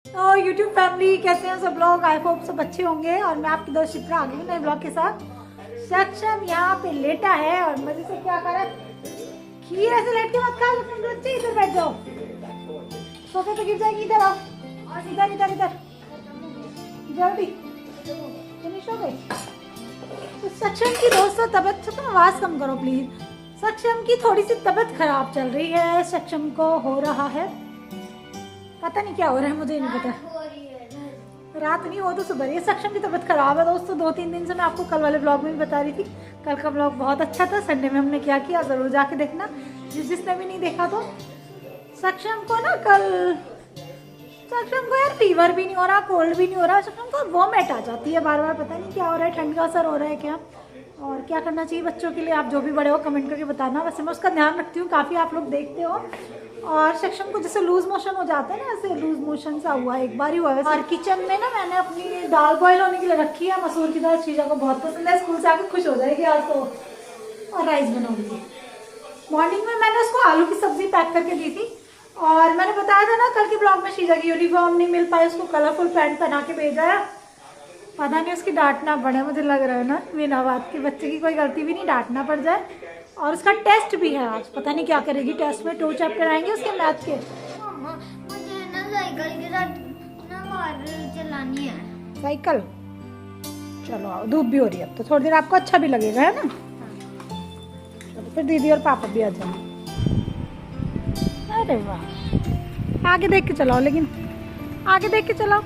तो YouTube family कैसे हैं सब लोग। आई होप सब अच्छे होंगे। और मैं आपकी दोस्त शिप्रा आ गई हूँ नए ब्लॉग के साथ। सक्षम यहाँ पे लेटा है और मजे से क्या कर रहा है। खीर ऐसे लेट के मत खा, बच्चे इधर बैठ जाओ, सोफे पे गिर जाएगी। इधर आओ, और इधर इधर इधर जल्दी। फिनिश हो गई। तो सक्षम की दोस्तों तबीयत, तुम आवाज कम करो प्लीज। सक्षम की थोड़ी सी तबीयत खराब चल रही है। सक्षम को हो रहा है, पता नहीं क्या हो रहा है, मुझे नहीं पता। रात नहीं हो तो सुबह। ये सक्षम की तबीयत खराब है दोस्तों। 2-3 दिन से मैं आपको कल वाले ब्लॉग में भी बता रही थी। कल का ब्लॉग बहुत अच्छा था। संडे में हमने क्या किया जरूर जाके देखना, जिसने भी नहीं देखा तो। सक्षम को ना कल, सक्षम को यार फीवर भी नहीं हो रहा, कोल्ड भी नहीं हो रहा। सक्षम को वॉमिट आ जाती है बार बार, पता नहीं क्या हो रहा है, ठंड का असर हो रहा है क्या, और क्या करना चाहिए बच्चों के लिए। आप जो भी बड़े हो कमेंट करके बताना। वैसे मैं उसका ध्यान रखती हूँ, काफ़ी आप लोग देखते हो। और सक्षम को जैसे लूज मोशन हो जाता है ना, ऐसे लूज मोशन सा हुआ, एक बार ही हुआ है। और किचन में ना मैंने अपनी दाल बॉईल होने के लिए रखी है। मसूर की दाल शीजा को बहुत पसंद है, स्कूल से आके खुश हो जाएगी आज तो। और राइस बनाऊंगी। मॉर्निंग में मैंने उसको आलू की सब्जी पैक करके दी थी। और मैंने बताया था ना कल के ब्लॉग में, शीजा की यूनिफॉर्म नहीं मिल पाई, उसको कलरफुल पैंट पहना के भेजा है। पता नहीं उसकी डांटना पड़े, मुझे लग रहा है ना बिना बात के बच्चे की कोई गलती भी नहीं, डांटना पड़ जाए। और उसका टेस्ट भी है आज, पता नहीं क्या करेगी टेस्ट में। 2 चैप्टर आएंगे उसके मैथ के। मुझे ना साइकिल के साथ ना कार चलानी है। साइकिल चलो आओ, धूप भी हो रही है अब तो, थोड़ी देर आपको अच्छा भी लगेगा है ना। चलो फिर दीदी और पापा भी आ जाए। अरे वाह, आगे देख के चलाओ, लेकिन आगे देख के चलाओ,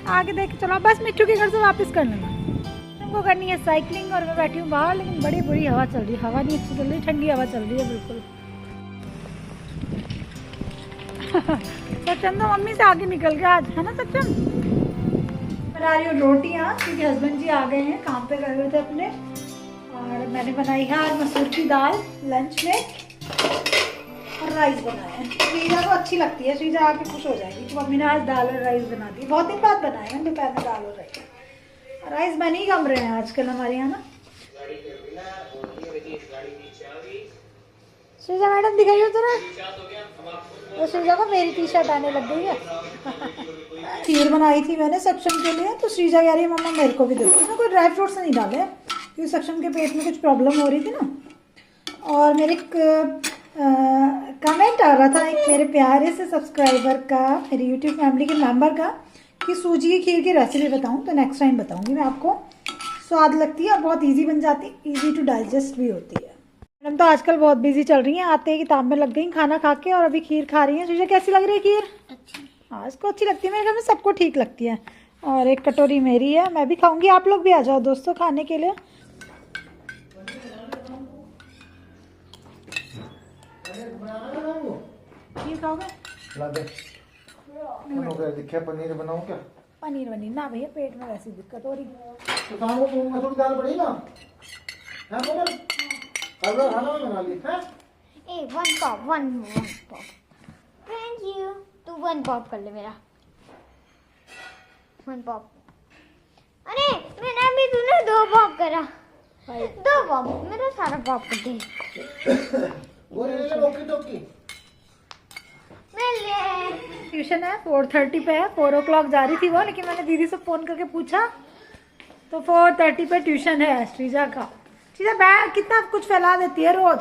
आगे देख के चलाओ। बस मिट्टू के घर से वापस कर लेना। हमको करनी है साइकिलिंग और मैं बैठी हूँ बाहर, लेकिन बड़ी बुरी हवा चल रही है। हवा नहीं अच्छी चल रही, ठंडी हवा चल रही है बिल्कुल। सक्षम तो मम्मी से आगे निकल गया आज, है ना सक्षम। बना रही हूँ रोटियाँ क्योंकि हस्बैंड जी आ गए हैं, काम पे गए हुए थे अपने। और मैंने बनाई है आज मसूर की दाल लंच में, और राइस बनाया है। श्रीजा को अच्छी लगती है, श्रीजा आके खुश हो जाएगी कि मम्मी ने आज दाल और राइस बना दी। बहुत दिन बाद बनाए हैं दोपहर में दाल और राइस। राइस बन ही कम रहे हैं आजकल हमारे यहाँ ना। श्रीजा मैडम दिखाई हो जरा, तो श्रीजा को मेरी टी शर्ट आने लग गई है। खीर बनाई थी मैंने सक्षम के लिए, तो श्रीजा कह रही है मम्मा मेरे को भी दे दो। उसमें कोई ड्राई फ्रूट्स नहीं डाले क्योंकि सक्षम के पेट में कुछ प्रॉब्लम हो रही थी ना। और मेरे कमेंट आ रहा था एक मेरे प्यारे से सब्सक्राइबर का, मेरी यूट्यूब फैमिली के मेंबर का, कि सूजी की खीर की रेसिपी बताऊं। तो नेक्स्ट टाइम बताऊंगी मैं आपको। स्वाद लगती है और बहुत इजी बन जाती है, इजी टू डाइजेस्ट भी होती है। मैडम तो आजकल बहुत बिजी चल रही हैं, आते ही किताब में लग गई खाना खा के, और अभी खीर खा रही हैं। तुझे कैसी लग रही है खीर? अच्छी। हाँ इसको अच्छी लगती है, मेरे घर में सबको ठीक लगती है। और एक कटोरी मेरी है, मैं भी खाऊंगी। आप लोग भी आ जाओ दोस्तों खाने के लिए। खीर खाओगे? ला दे। हो गया, देखिए पनीर बनाऊं क्या? पनीर वनीर ना भैया, पेट में वैसी दिक्कत हो रही। तो शाम को मसूर की दाल पड़ी ना, है बोल। अगर खाना में बना ली है। ए वन पॉप थैंक यू। तू 1 पॉप कर ले मेरा 1 पॉप। अरे मैंने अभी तूने 2 पॉप करा। 2 पॉप मेरा सारा पॉप कर दे। वो ले ले ओकी टोकी। मैं ले ट्यूशन है 4:30 पे है। 4 o'clock जा रही थी वो, लेकिन मैंने दीदी से फ़ोन करके पूछा तो 4:30 पे ट्यूशन है श्रीजा का। श्रीजा बैग कितना कुछ फैला देती है रोज।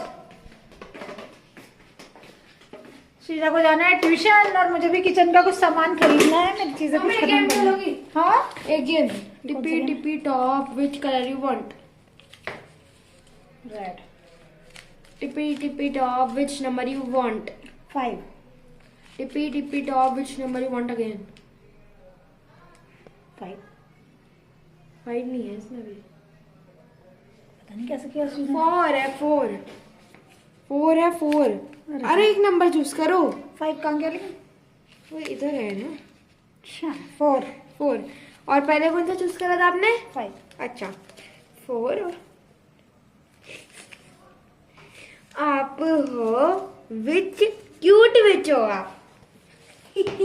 श्रीजा को जाना है ट्यूशन, और मुझे भी किचन का कुछ सामान खरीदना है। मेरी चीजें कुछ खत्म करनी। हाँ एक game tippy tippy top which colour you want. Red. Tippy tippy top which number you want. 5। Tippy tippy top which number you want again. 5 नहीं है इसमें भी। पता नहीं कैसे किया श्रीजा। 4 है 4 है 4। अरे एक नंबर चूज करो। 5 कहाँ गया लेकिन? वो इधर है ना। अच्छा 4। 4 और पहले कौन सा चूज करा था आपने? 5। अच्छा 4। आप हो विच क्यूट विच हो आप। तो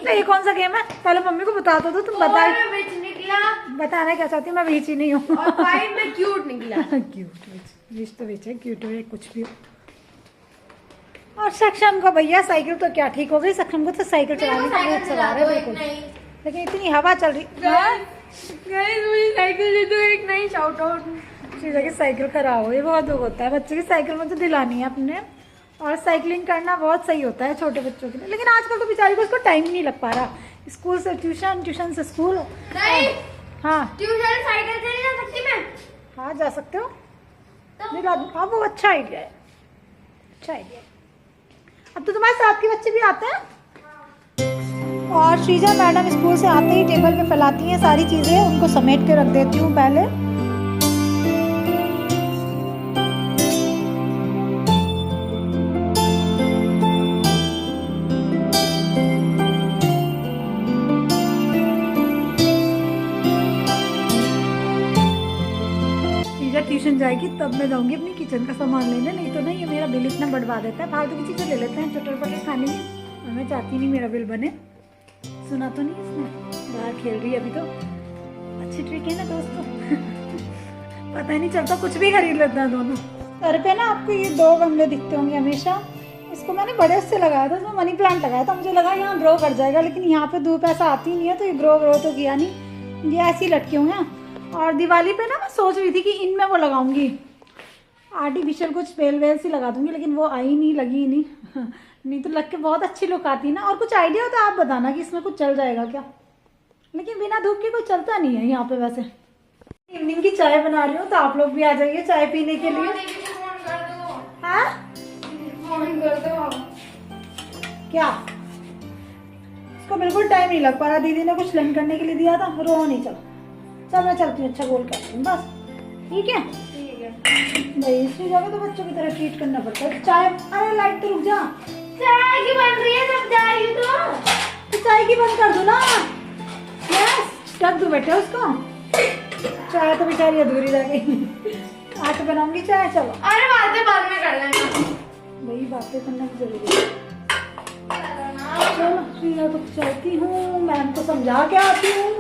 ये कौन सा गेम है? पहले मम्मी को बता दो तो तुम बता। विच निकला बताना क्या चाहती हूँ, मैं बीच ही नहीं हूँ। और 5 में क्यूट निकला। क्यूट विच तो विच है, क्यूट है कुछ भी हो। और सक्षम को भैया साइकिल तो क्या ठीक हो गई, सक्षम को तो साइकिल चलाने का बहुत चला रहा है बिल्कुल, लेकिन इतनी हवा चल रही मुझे साइकिल दे दो, एक नई शाउट आउट। चीज़ की साइकिल खराब हो, ये बहुत दुख होता है। बच्चे की साइकिल मुझे दिलानी है अपने, और साइकिलिंग करना बहुत सही होता है छोटे बच्चों के लिए, लेकिन आजकल तो बेचारी को उसको टाइम ही नहीं लग पा रहा। स्कूल से ट्यूशन, ट्यूशन से स्कूल। नहीं, हाँ ट्यूशन साइकिल से नहीं जा सकती मैं। हाँ जा सकते हो, दिला दूँ। हाँ वो अच्छा आइडिया है, अच्छा आइडिया है। अब तो तुम्हारे साथ के बच्चे भी आते हैं। और श्रीजा मैडम स्कूल से आते ही टेबल पे फैलाती हैं सारी चीज़ें, उनको समेट के रख देती हूँ पहले। श्रीजा ट्यूशन जाएगी तब मैं जाऊंगी अपनी किचन का सामान लेने, नहीं तो नहीं ये मेरा बिल इतना बढ़वा देता है। फालतू की चीज़ें ले लेते हैं चटर पटर खाने में, और मैं चाहती नहीं मेरा बिल बने। सुना तो नहीं इसने, बाहर खेल रही है अभी तो। अच्छी ट्रिक है ना दोस्तों पता ही नहीं चलता, कुछ भी खरीद लेते हैं दोनों। घर पे ना आपको ये 2 गमले दिखते होंगे हमेशा। इसको मैंने बड़े से लगाया था, इसमें मनी प्लांट लगाया था, मुझे लगा यहाँ ग्रो कर जाएगा, लेकिन यहाँ पे धूप ऐसा आती नहीं है तो ये ग्रो तो किया नहीं, ये ऐसे ही लटके हुए हैं। और दिवाली पे ना मैं सोच रही थी कि इनमें वो लगाऊंगी आर्टिफिशियल कुछ बेल वेल सी लगा दूंगी, लेकिन वो आई नहीं, लगी नहीं नहीं तो लग के बहुत अच्छी लुक आती ना। और कुछ आइडिया होता है आप बताना कि इसमें कुछ चल जाएगा क्या, लेकिन बिना धूप के कोई चलता नहीं है यहाँ पे। वैसे इवनिंग की चाय बना रही हूँ तो आप लोग भी आ जाइए चाय पीने के लिए। हाँ क्या इसको बिल्कुल टाइम नहीं लग पा रहा, दीदी ने कुछ लंच करने के लिए दिया था, रो नहीं। चल मैं चलती हूँ, अच्छा गोल करती हूँ बस, ठीक है भाई। इसमें जगह तो बच्चों की तरह ट्रीट करना पड़ता है। चाय, अरे लाइट तो रुक जा, चाय की बन रही है, सब जा रही हूँ तो चाय की बंद कर दो ना। यस रख दो बेटा उसको, चाय तो बेचारी अधूरी रह गई। आज तो बनाऊंगी चाय, चलो। अरे बातें बाद में कर लेना भाई, बातें करना भी जरूरी है। चलो श्रीजा को चलती हूँ, मैम को समझा के आती हूँ।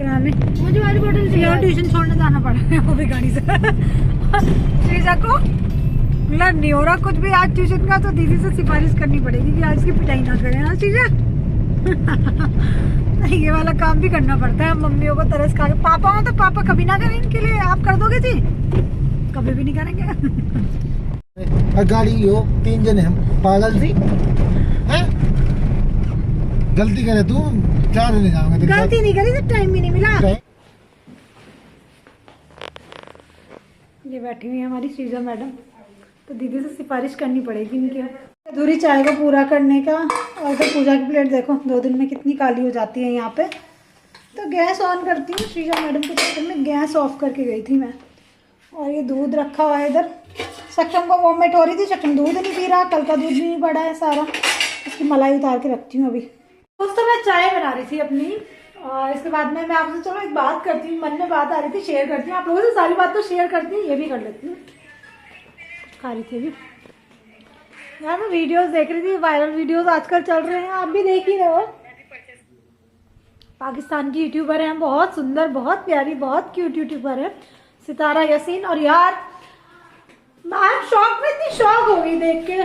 मुझे वाली बोतल ट्यूशन छोड़ने जाना पड़ा है, वो भी गाड़ी से। श्रीजा को मतलब नहीं हो रहा कुछ भी आज ट्यूशन का, तो दीदी से सिफारिश करनी पड़ेगी कि आज की पिटाई ना करें। हाँ श्रीजा ये वाला काम भी करना पड़ता है मम्मियों को तरस खा के। पापा हो तो पापा कभी ना करें इनके लिए, आप कर दोगे जी? कभी भी नहीं करेंगे। गाड़ी हो 3 जने हम पागल सी हैं? गलती करे तू 4 जने जाओगे। गलती नहीं करी, जब टाइम भी नहीं मिला। ये बैठी हुई है हमारी श्रीजा मैडम, तो दीदी से सिफारिश करनी पड़ेगी इनकी अधूरी चाय को पूरा करने का। और तो पूजा की प्लेट देखो 2 दिन में कितनी काली हो जाती है यहाँ पे। तो गैस ऑन करती हूँ, श्रीजा मैडम के चक्कर में गैस ऑफ करके गई थी मैं। और ये दूध रखा हुआ है इधर, सक्षम को वॉमिट हो रही थी, सक्षम दूध नहीं पी रहा, कल का दूध भी नहीं पड़ा है सारा, इसकी मलाई उतार के रखती हूँ अभी। दोस्तों मैं चाय बना रही थी अपनी, और इसके बाद में मैं आपसे चलो एक बात करती हूँ, मन में बात आ रही थी, शेयर करती हूँ आप लोगों से। सारी बात तो शेयर करती हूँ, ये भी कर लेती हूँ। खा रही थी अभी यार, मैं वीडियोस देख रही थी, वायरल वीडियोस आजकल चल रहे हैं, आप भी देख ही रहे हो। पाकिस्तान की यूट्यूबर हैं, बहुत सुंदर, बहुत प्यारी, बहुत क्यूट यूट्यूबर है सितारा यासीन। और यार मैं शौक में इतनी शौक हो गई देख के,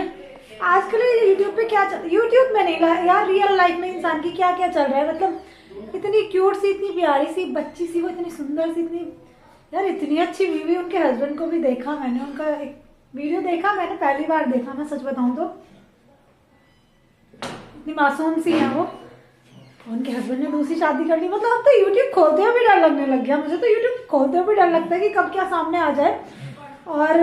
आजकल यूट्यूब पे क्या चल, यूट्यूब में नहीं यार, रियल लाइफ में इंसान की क्या क्या चल रहा है। मतलब इतनी क्यूट सी, इतनी प्यारी सी बच्ची सी, वो इतनी सुंदर सी, इतनी यार, इतनी अच्छी बीवी। उनके हस्बैंड को भी देखा मैंने, उनका एक वीडियो देखा मैंने, पहली बार देखा मैं सच बताऊं तो। इतनी मासूम सी है वो, उनके हस्बैंड ने दूसरी शादी कर ली। मतलब अब तो यूट्यूब खोलते हुए भी डर लगने लग गया मुझे, तो यूट्यूब खोलते हुए भी डर लगता है कि कब क्या सामने आ जाए। और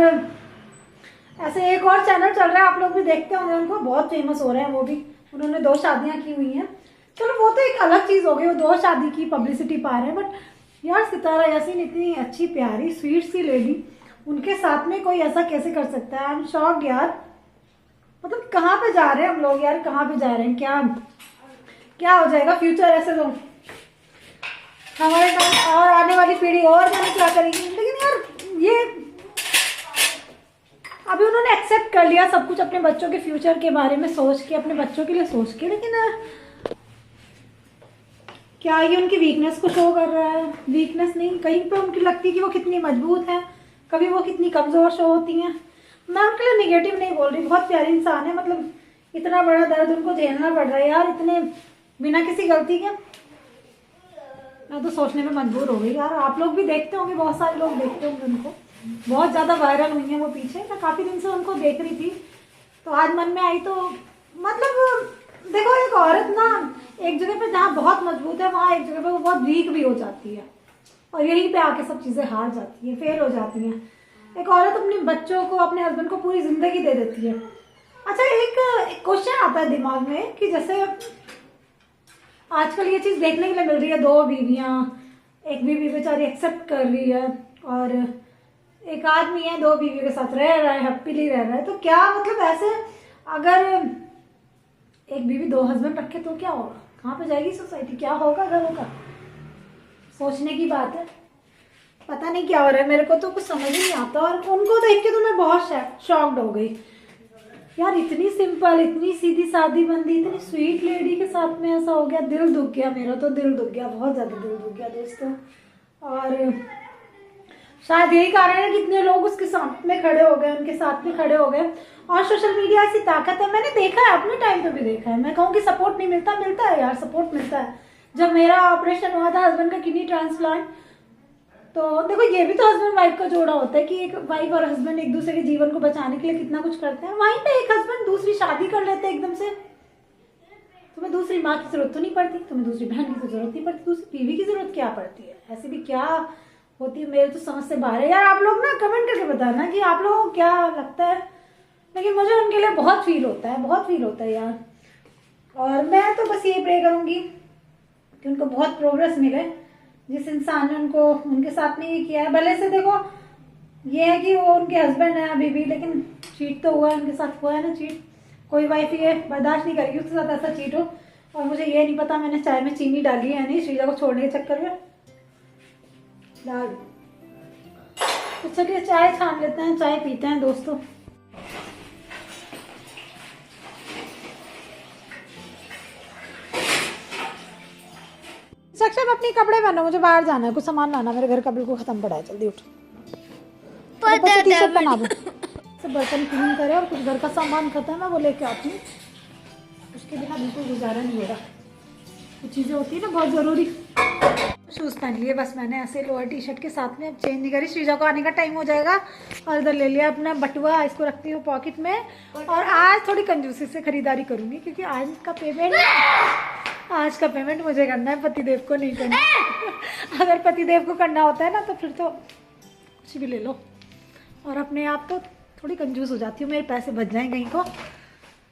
ऐसे एक और चैनल चल रहा है, आप लोग भी देखते होंगे उनको, बहुत फेमस हो रहे हैं वो भी, उन्होंने 2 शादियां की हुई हैं। चलो वो तो एक अलग चीज़ हो गई, वो 2 शादी की पब्लिसिटी पा रहे हैं। बट यार सितारा यासीन इतनी अच्छी प्यारी स्वीट सी लेडी, उनके साथ में कोई ऐसा कैसे कर सकता है? आई एम शॉक्ड यार। मतलब कहाँ पे जा रहे हैं हम लोग यार, कहाँ पे जा रहे हैं? क्या हो जाएगा फ्यूचर ऐसे तो हमारे साथ, और आने वाली पीढ़ी और जाने क्या करेगी। लेकिन यार ये अभी उन्होंने एक्सेप्ट कर लिया सब कुछ, अपने बच्चों के फ्यूचर के बारे में सोच के, अपने बच्चों के लिए सोच के। लेकिन क्या ये उनकी वीकनेस को शो कर रहा है? वीकनेस नहीं, कहीं पे उनकी लगती है कि वो कितनी मजबूत है, कभी वो कितनी कमज़ोर शो होती हैं। मैं उनके लिए निगेटिव नहीं बोल रही, बहुत प्यारी इंसान है, मतलब इतना बड़ा दर्द उनको झेलना पड़ रहा है यार, इतने बिना किसी गलती के। मैं तो सोचने में मजबूर हो गई यार। आप लोग भी देखते होंगे, बहुत सारे लोग देखते होंगे उनको, बहुत ज़्यादा वायरल हुई हैं वो पीछे। मैं काफ़ी दिन से उनको देख रही थी, तो आज मन में आई। तो मतलब देखो, एक औरत ना एक जगह पे जहाँ बहुत मजबूत है, वहाँ एक जगह पे वो बहुत वीक भी हो जाती है, और यहीं पे आके सब चीज़ें हार जाती हैं, फेल हो जाती हैं। एक औरत अपने बच्चों को, अपने हस्बैंड को पूरी ज़िंदगी दे देती है। अच्छा, एक क्वेश्चन आता है दिमाग में कि जैसे आजकल ये चीज़ देखने के लिए मिल रही है, 2 बीवियाँ, एक बीवी बेचारी एक्सेप्ट कर रही है, और एक आदमी है 2 बीवी के साथ रह रहा है, हैप्पीली रह रहा है। तो क्या मतलब ऐसे अगर एक बीवी 2 हस्बैंड रखे तो क्या होगा? कहाँ पे जाएगी सोसाइटी? क्या होगा घरों का? सोचने की बात है। पता नहीं क्या हो रहा है, मेरे को तो कुछ समझ ही नहीं आता। और उनको देख के तो मैं बहुत शॉक्ड हो गई यार, इतनी सिंपल, इतनी सीधी सादी बंदी, इतनी स्वीट लेडी के साथ में ऐसा हो गया। दिल दुख गया, मेरा तो दिल दुख गया, बहुत ज़्यादा दिल दुख गया दोस्तों। और शायद यही कारण है कि इतने लोग उसके साथ में खड़े हो गए, उनके साथ में खड़े हो गए। और सोशल मीडिया ऐसी ताकत है, मैंने देखा है, अपने टाइम पे भी देखा है। मैं कहूँ कि सपोर्ट नहीं मिलता, मिलता है यार, सपोर्ट मिलता है। जब मेरा ऑपरेशन हुआ था हस्बैंड का किडनी ट्रांसप्लांट, तो देखो ये भी तो हस्बैंड वाइफ का जोड़ा होता है कि एक वाइफ और हस्बैंड एक दूसरे के जीवन को बचाने के लिए कितना कुछ करते हैं। वहीं पे एक हस्बैंड दूसरी शादी कर लेते हैं एकदम से। तुम्हें दूसरी माँ की जरूरत तो नहीं पड़ती, तुम्हें दूसरी बहन की तो जरूरत नहीं पड़ती, दूसरी बीवी की जरूरत क्या पड़ती है? ऐसी भी क्या होती है, मेरे तो समझ से बाहर है यार। आप लोग ना कमेंट करके बताना कि आप लोगों को क्या लगता है, लेकिन मुझे उनके लिए बहुत फील होता है, बहुत फील होता है यार। और मैं तो बस ये प्रे करूँगी कि उनको बहुत प्रोग्रेस मिले, जिस इंसान ने उनको उनके साथ में ये किया है। भले से देखो ये है कि वो उनके हस्बैंड है अभी भी, लेकिन चीट तो हुआ है, उनके साथ हुआ है ना चीट। कोई वाइफ ये बर्दाश्त नहीं करेगी उसके साथ ऐसा चीट हो। और मुझे ये नहीं पता मैंने चाय में चीनी डाली है नहीं श्रीजा को छोड़ने के चक्कर में, डाल। तो चलिए चाय छान लेते हैं, चाय पीते हैं दोस्तों। सक्षम अपनी कपड़े पहनो, मुझे बाहर जाना है, कुछ सामान लाना, मेरे घर का बिल्कुल खत्म पड़ा है। जल्दी उठ, टी-शर्ट पहना दो, सब बर्तन क्लीन करे और कुछ घर का सामान खत्म है वो लेके आती हूँ। उसके बिना बिल्कुल गुजारा नहीं हो रहा, कुछ चीज़ें होती है ना बहुत ज़रूरी। शूज़ पहन लिए बस मैंने ऐसे लोअर टी-शर्ट के साथ में, अब चेंज नहीं करी। श्रीजा को आने का टाइम हो जाएगा। और इधर ले लिया अपना बटुआ, इसको रखती हूँ पॉकेट में। और आज थोड़ी कंजूसी से खरीदारी करूँगी, क्योंकि आज का पेमेंट मुझे करना है, पतिदेव को नहीं करना। अगर पतिदेव को करना होता है ना तो फिर तो कुछ भी ले लो। और अपने आप तो थोड़ी कंजूस हो जाती हूँ, मेरे पैसे बच जाएं कहीं को।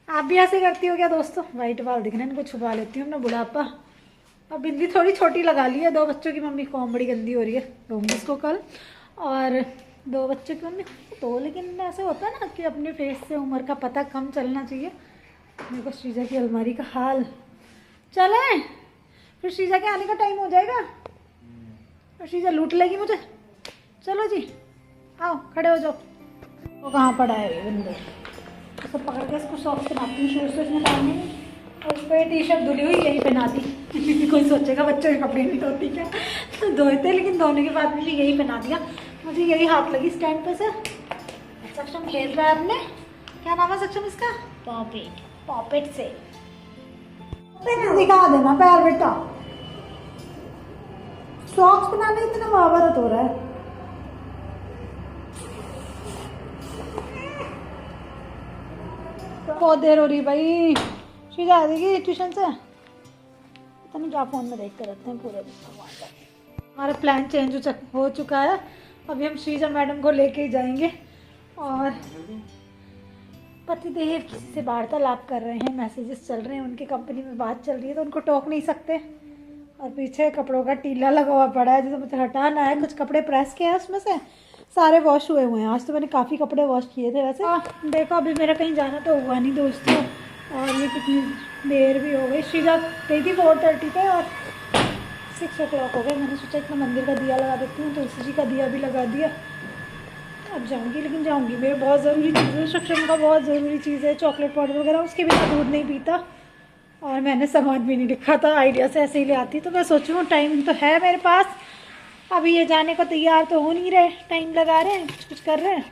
आप भी ऐसे करती हो क्या दोस्तों? वाइट बाल दिख रहे हैं, इनको छुपा लेती हूँ अपना बुढ़ापा। और बिंदी थोड़ी छोटी लगा ली है। 2 बच्चों की मम्मी कॉम बड़ी गंदी हो रही है, दूँगी इसको कल। और 2 बच्चों की मम्मी तो, लेकिन ऐसे होता है ना कि अपने फेस से उम्र का पता कम चलना चाहिए। मेरे को श्रीजा की अलमारी का हाल, चले फिर श्रीजा के आने का टाइम हो जाएगा और श्रीजा लूट लेगी मुझे। चलो जी आओ, खड़े हो जाओ। वो कहाँ पड़ा है ये बंदे, तो पकड़ के इसको शौक से नापती हूँ, शूज़ तो इसमें डालने नहीं। और उस पर टी-शर्ट धुली हुई यही पहना दी। कोई सोचेगा बच्चों के कपड़े नहीं धोती क्या, तो धोए थे, लेकिन धोने के बाद में भी यही पहना दिया। मुझे यही हाथ लगी स्टैंड पे से। सक्षम खेल रहा है अपने, क्या नाम है सक्षम इसका? पॉपेट। पॉपेट से दिखा देना पैर बेटा। सॉक्स बनाने इतना महाभारत हो रहा है। बहुत देर हो रही भाई, श्रीजा आ जाएगी ट्यूशन से। पता नहीं क्या फोन में देखते रहते हैं पूरे दिन। हमारा प्लान चेंज हो चुका है। अभी हम श्रीजा मैडम को लेके ही जाएंगे और पतिदेव किसी से वार्तालाप कर रहे हैं, मैसेजेस चल रहे हैं, उनकी कंपनी में बात चल रही है तो उनको टोक नहीं सकते। और पीछे कपड़ों का टीला लगा हुआ पड़ा है जिसे मुझे हटाना है। कुछ कपड़े प्रेस किए हैं, उसमें से सारे वॉश हुए हुए हैं। आज तो मैंने काफ़ी कपड़े वॉश किए थे वैसे। देखो अभी मेरा कहीं जाना तो हुआ नहीं दोस्तों, और ये कितनी देर भी हो गई। श्रीजा गई थी 4:30 पे और 6 o'clock हो गए। मैंने सोचा इतना मंदिर का दिया लगा देती हूँ, तुलसी जी का दिया भी लगा दिया। अब जाऊँगी, लेकिन जाऊँगी, मेरे बहुत ज़रूरी चीज़ है, सक्षम का बहुत ज़रूरी चीज़ है, चॉकलेट पाउडर वगैरह, उसके बिना दूध नहीं पीता। और मैंने सामान भी नहीं लिखा था, आइडिया से ऐसे ही ले आती। तो मैं सोचूँ टाइम तो है मेरे पास, अभी ये जाने को तैयार तो हो नहीं रहे, टाइम लगा रहे हैं, कुछ कर रहे हैं।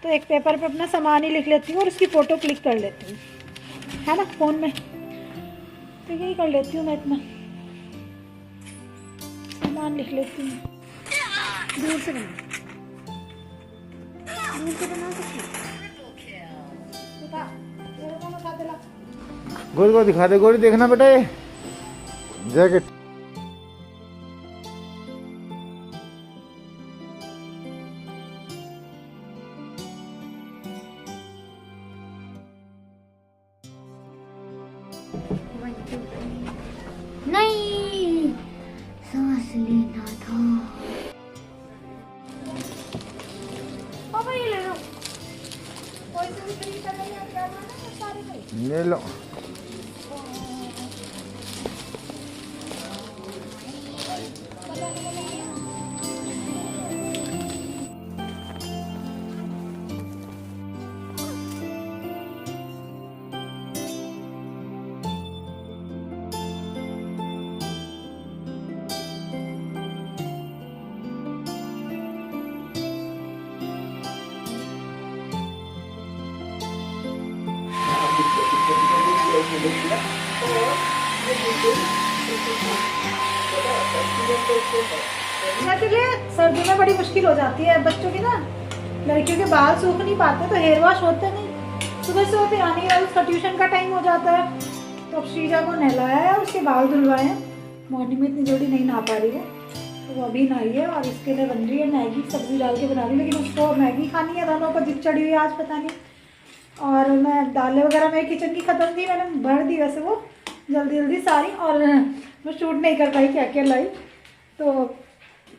तो एक पेपर पे अपना सामान ही लिख लेती हूँ और उसकी फ़ोटो क्लिक कर लेती हूँ, है ना, फ़ोन में। तो यही कर लेती हूँ मैं, इतना सामान लिख लेती हूँ। दूर से बना सकती हूँ। गोरी को दिखा दे, गोरी देखना बेटा ये जैकेट। नहीं, सांस लेना था। पापा ये ले लो। कोई से भी तरीका नहीं है, क्या करना है सारे में। ले लो। इसलिए सर्दी में बड़ी मुश्किल हो जाती है बच्चों की ना, लड़कियों के बाल सूख नहीं पाते तो हेयर वॉश होते नहीं। सुबह से वो फिर आने वाले उसका ट्यूशन का टाइम हो जाता है। तो अब श्रीजा को नहलाया है और उसके बाल धुलवाए हैं। मॉर्निंग में इतनी जल्दी नहीं नहा पा रही है, तो वो अभी नहाई है और इसके लिए बन रही है मैगी, सब्जी डाल के बना रही है। लेकिन उसको मैगी खानी है, दोनों को जिद चढ़ी हुई है आज पता नहीं। और मैं दालें वगैरह मेरी किचन की ख़त्म थी, मैंने भर दी वैसे वो जल्दी जल्दी सारी, और मैं शूट नहीं कर पाई क्या क्या लाई। तो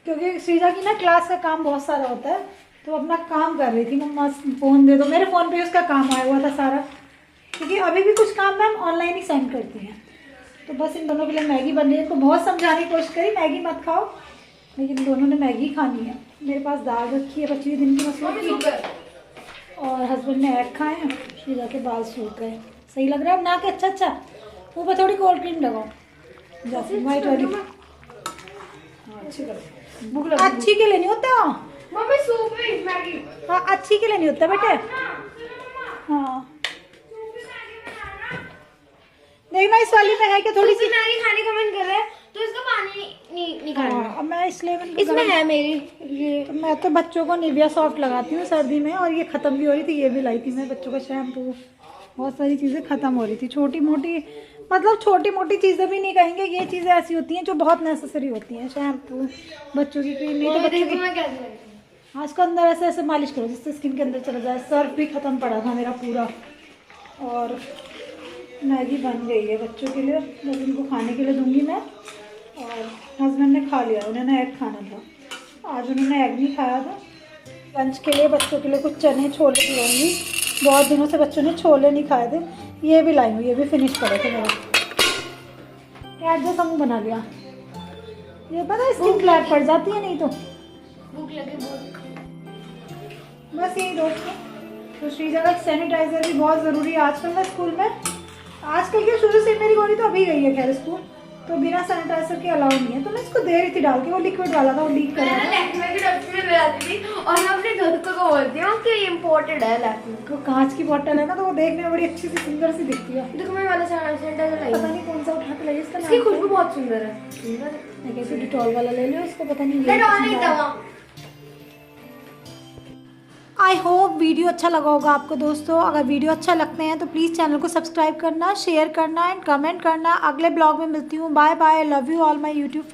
क्योंकि श्रीजा की ना क्लास का काम बहुत सारा होता है, तो अपना काम कर रही थी। मम्मा फ़ोन दे दो, मेरे फ़ोन पे उसका काम आया हुआ था सारा, क्योंकि अभी भी कुछ काम मैम ऑनलाइन ही सेंड करती हैं। तो बस इन दोनों के लिए मैगी बन रही है। इनको बहुत समझाने की कोशिश करी मैगी मत खाओ, लेकिन दोनों ने मैगी खानी है। मेरे पास दाल रखी है 25 दिन की मसलों की, और हस्बैंड ने एग खाए हैं। श्रीजा के बाल सूख गए, सही लग रहा है अब ना के। अच्छा अच्छा, मुँह पर थोड़ी कोल्ड क्रीम लगाओ, जैसे वाइट वाली। हाँ अच्छी करो, भूख लगी। अच्छी के लिए नहीं होता मम्मी, सूप में मैगी। हाँ, अच्छी के लिए नहीं होता बेटे। हाँ देखना इस वाली में है कि थोड़ी सी मैगी खाने का मन कर रहा है तो इसका पानी नहीं निकालना। हाँ, अब मैं इसलिए इसमें है मेरी ये, मैं तो बच्चों को निविया सॉफ्ट लगाती हूँ सर्दी में, और ये ख़त्म भी हो रही थी। ये भी लाई थी मैं, बच्चों का शैम्पू, बहुत सारी चीज़ें ख़त्म हो रही थी। छोटी मोटी, मतलब छोटी मोटी चीज़ें भी नहीं कहेंगे, ये चीज़ें ऐसी होती हैं जो बहुत नेसेसरी होती हैं। शैम्पू, बच्चों की क्रीम, नहीं तो बच्चों की। हाँ, इसको अंदर ऐसे ऐसे मालिश करो जिससे स्किन के अंदर चला जाए। सर्फ भी ख़त्म पड़ा था मेरा पूरा, और मैगी बन गई है बच्चों के लिए, बस इनको खाने के लिए दूंगी मैं। और हस्बैंड ने खा लिया, उन्होंने एग खाना था, आज उन्होंने एग नहीं खाया था। लंच के लिए बच्चों के लिए कुछ चने छोले खिलाऊंगी, बहुत दिनों से बच्चों ने छोले नहीं खाए थे। ये भी लाई हूँ, ये भी फिनिश करे थे मेरा। कैट जैसा मुँह बना लिया, ये पता है स्किन फ्लैट पड़ जाती है नहीं तो। भूख लगी बहुत। बस यही दोस्तों, तो श्रीजा का सैनिटाइजर भी बहुत ज़रूरी है आजकल ना स्कूल में। आजकल के शुरू से मेरी गोली तो अभी गई है खैर स्कूल, तो बिना सैनिटाइजर के अलाउ नहीं है। तो मैं इसको दे रही थी डाल के, वो लिक्विड वाला था, वो लीक कर रहा था। लैक्मे की डस्टबिन में लगाती थी और मैं अपने दूध को बोलती हूँ कि इम्पोर्टेड है लैक्मे। तो कांच की बोतल है ना, तो वो देखने में बड़ी अच्छी सी सुंदर सी दिखती है। देखो मैं वाला सैनिटाइजर लाई, पता नहीं कौन सा उठा के लाई इसका इसकी नाम। खुशबू बहुत सुंदर है। मैं कहती हूँ डिटॉल वाला ले लो इसको, पता नहीं। डेटॉल नहीं दवा। आई होप वीडियो अच्छा लगा होगा आपको दोस्तों। अगर वीडियो अच्छा लगते हैं तो प्लीज़ चैनल को सब्सक्राइब करना, शेयर करना एंड कमेंट करना। अगले ब्लॉग में मिलती हूँ। Bye bye, love you all my YouTube.